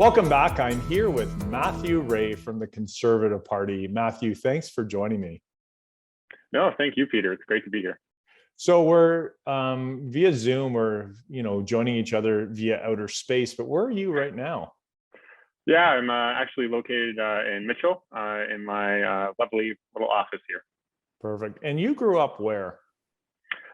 Welcome back. I'm here with Matthew Rae from the Conservative Party. Matthew, thanks for joining me. No, thank you, Peter. It's great to be here. So we're via Zoom or, joining each other via outer space, but where are you right now? Yeah, I'm actually located in Mitchell in my lovely little office here. Perfect. And you grew up where?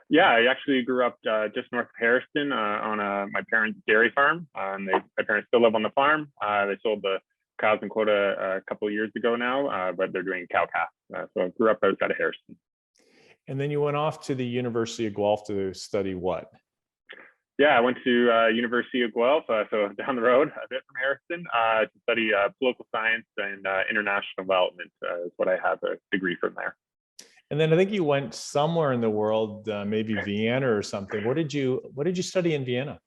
Yeah, I actually grew up just north of Harrison on my parents' dairy farm. My parents still live on the farm. They sold the cows and quota a couple of years ago now, but they're doing cow-calf. So I grew up outside of Harrison. And then you went off to the University of Guelph to study what? Yeah, I went to University of Guelph, so down the road a bit from Harrison, to study political science and international development is what I have a degree from there. And then I think you went somewhere in the world, maybe Vienna or something. What did you study in Vienna?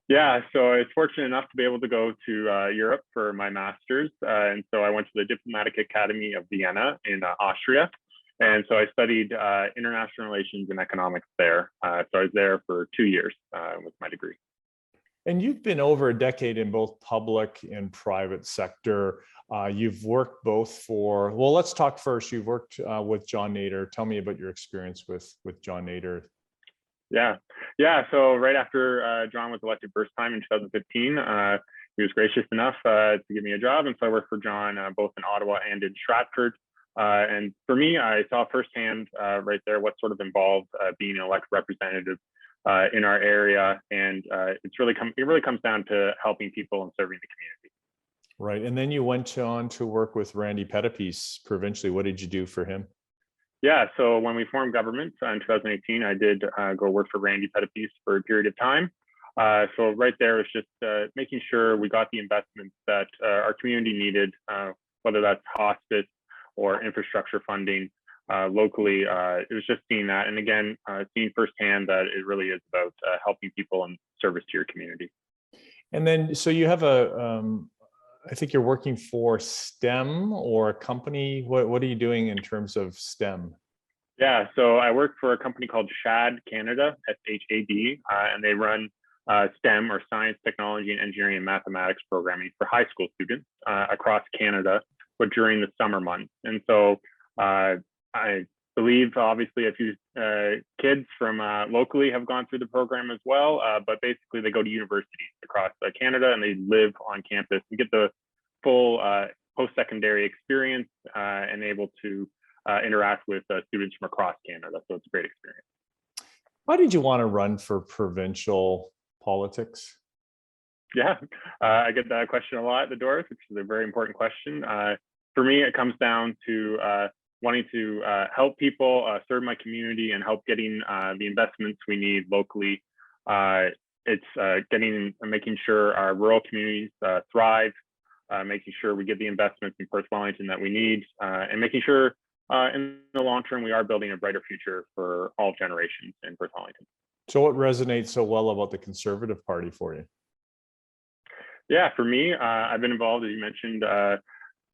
Yeah, so I was fortunate enough to be able to go to Europe for my master's. And so I went to the Diplomatic Academy of Vienna in Austria. And so I studied international relations and economics there. So I was there for 2 years with my degree. And you've been over a decade in both public and private sector. You've worked both for, well, let's talk first. You've worked with John Nader. Tell me about your experience with John Nader. Yeah. So right after John was elected first time in 2015, he was gracious enough to give me a job. And so I worked for John both in Ottawa and in Stratford. And for me, I saw firsthand right there what sort of involved being an elected representative in our area. And it really comes down to helping people and serving the community. Right. And then you went on to work with Randy Pettipies provincially. What did you do for him? Yeah, so when we formed government in 2018, I did go work for Randy Pettipies for a period of time. So right there was just making sure we got the investments that our community needed, whether that's hospice or infrastructure funding locally. It was just seeing that. And again, seeing firsthand that it really is about helping people and service to your community. And then, so you have I think you're working for STEM or a company. What are you doing in terms of STEM? Yeah, so I work for a company called Shad Canada, SHAD, and they run STEM or science, technology, and engineering and mathematics programming for high school students across Canada, but during the summer months. And so I believe obviously a few kids from locally have gone through the program as well, but basically they go to universities across Canada and they live on campus and get the full post-secondary experience and able to interact with students from across Canada. So it's a great experience. Why did you want to run for provincial politics? Yeah, I get that question a lot at the doors, which is a very important question. For me, it comes down to wanting to help people, serve my community, and help getting the investments we need locally. It's making sure our rural communities thrive, making sure we get the investments in Perth Wellington that we need, and making sure in the long term we are building a brighter future for all generations in Perth Wellington. So what resonates so well about the Conservative Party for you? Yeah, for me, I've been involved, as you mentioned,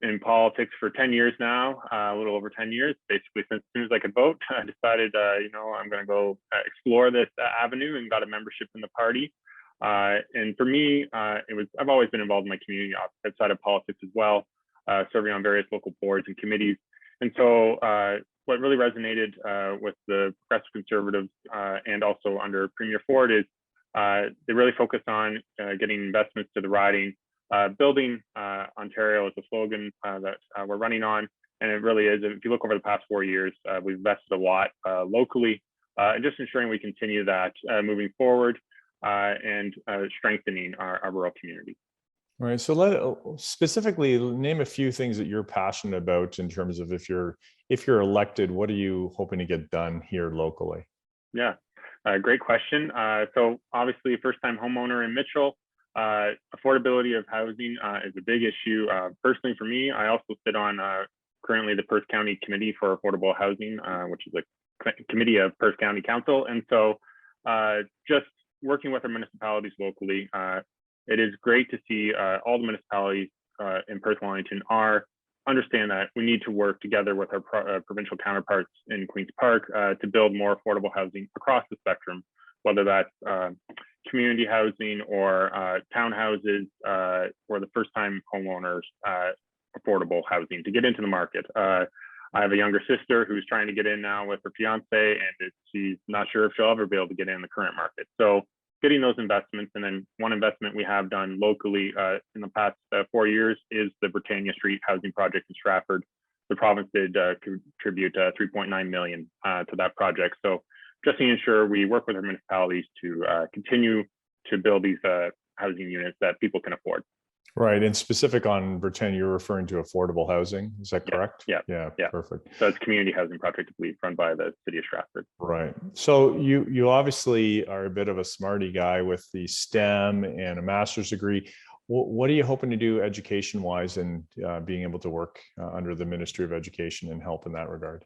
in politics for 10 years now, a little over 10 years, basically since as soon as I could vote. I decided, I'm going to go explore this avenue and got a membership in the party. And for me, I've always been involved in my community outside of politics as well, serving on various local boards and committees. And so what really resonated with the Progressive Conservatives and also under Premier Ford is they really focused on getting investments to the riding, building Ontario is a slogan that we're running on. And it really is, if you look over the past 4 years, we've invested a lot locally and just ensuring we continue that moving forward and strengthening our rural community. All right. So specifically name a few things that you're passionate about in terms of if you're elected, what are you hoping to get done here locally? Yeah, great question. So obviously first-time homeowner in Mitchell, affordability of housing is a big issue. Personally for me, I also sit on currently the Perth County Committee for Affordable Housing, which is a committee of Perth County Council. And so just working with our municipalities locally, it is great to see all the municipalities in Perth Wellington understand that we need to work together with our provincial counterparts in Queen's Park to build more affordable housing across the spectrum, whether that's community housing or townhouses for the first-time homeowners, affordable housing to get into the market. I have a younger sister who's trying to get in now with her fiance, and she's not sure if she'll ever be able to get in the current market. So getting those investments, and then one investment we have done locally in the past 4 years is the Britannia Street housing project in Stratford. The province did contribute 3.9 million to that project. So just to ensure we work with our municipalities to continue to build these housing units that people can afford. Right. And specific on Britannia, you're referring to affordable housing. Is that correct? Yeah. Perfect. So it's a community housing project, I believe, run by the city of Stratford. Right. So you obviously are a bit of a smarty guy with the STEM and a master's degree. What are you hoping to do education-wise and being able to work under the Ministry of Education and help in that regard?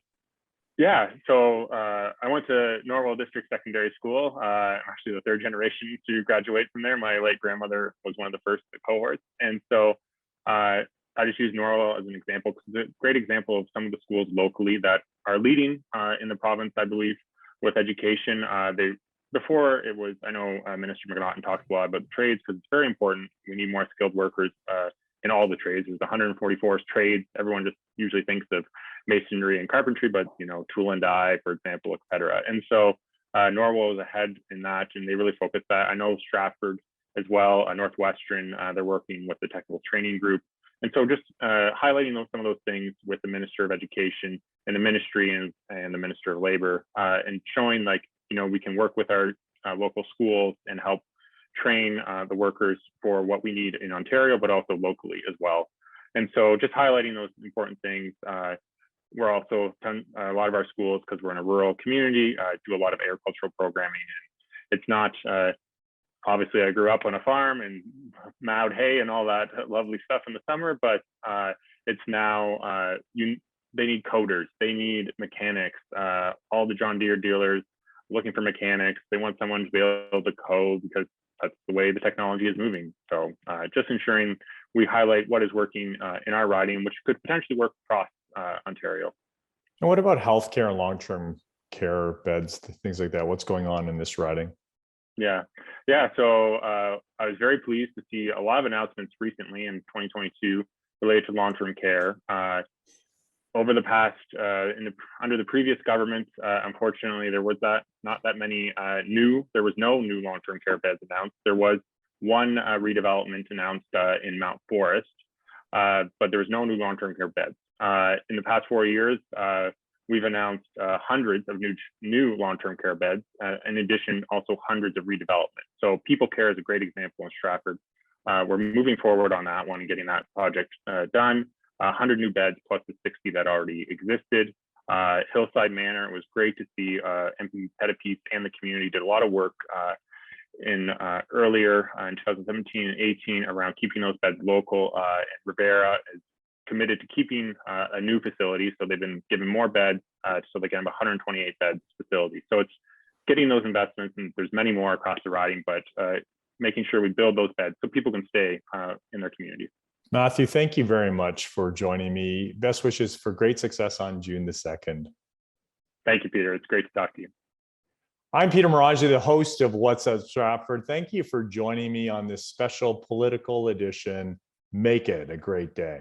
Yeah, so I went to Norwell District Secondary School. I'm actually the third generation to graduate from there. My late grandmother was one of the first cohorts. And so I just use Norwell as an example because it's a great example of some of the schools locally that are leading in the province, I believe, with education. Before it was, I know Minister McNaughton talks a lot about the trades because it's very important. We need more skilled workers in all the trades. There's 144 trades. Everyone just usually thinks of masonry and carpentry, but tool and die, for example, et cetera. And so Norwell was ahead in that, and they really focused that. I know Stratford as well, Northwestern, they're working with the technical training group. And so just highlighting some of those things with the Minister of Education and the Ministry and the Minister of Labor, and showing we can work with our local schools and help train the workers for what we need in Ontario, but also locally as well. And so just highlighting those important things. We're also, a lot of our schools, because we're in a rural community, do a lot of agricultural programming. And it's not, obviously I grew up on a farm and mowed hay and all that lovely stuff in the summer, but it's now, they need coders, they need mechanics, all the John Deere dealers looking for mechanics. They want someone to be able to code because that's the way the technology is moving. So just ensuring we highlight what is working in our riding, which could potentially work across Ontario. And what about healthcare and long-term care beds, things like that? What's going on in this riding? Yeah. So I was very pleased to see a lot of announcements recently in 2022 related to long-term care. Over the past, under the previous government, unfortunately, there was not that many there was no new long-term care beds announced. There was one redevelopment announced in Mount Forest, but there was no new long-term care beds. In the past 4 years, we've announced hundreds of new long-term care beds. In addition, also hundreds of redevelopment. So People Care is a great example in Stratford. We're moving forward on that one and getting that project done. 100 new beds plus the 60 that already existed. Hillside Manor, it was great to see MP Pettipies and the community did a lot of work earlier in 2017 and 18 around keeping those beds local. And Rivera is committed to keeping a new facility, so they've been given more beds, so they can have 128 beds facility. So it's getting those investments, and there's many more across the riding, but making sure we build those beds so people can stay in their communities. Matthew, thank you very much for joining me. Best wishes for great success on June the 2nd. Thank you, Peter. It's great to talk to you. I'm Peter Maranger, the host of What's Up Stratford. Thank you for joining me on this special political edition. Make it a great day.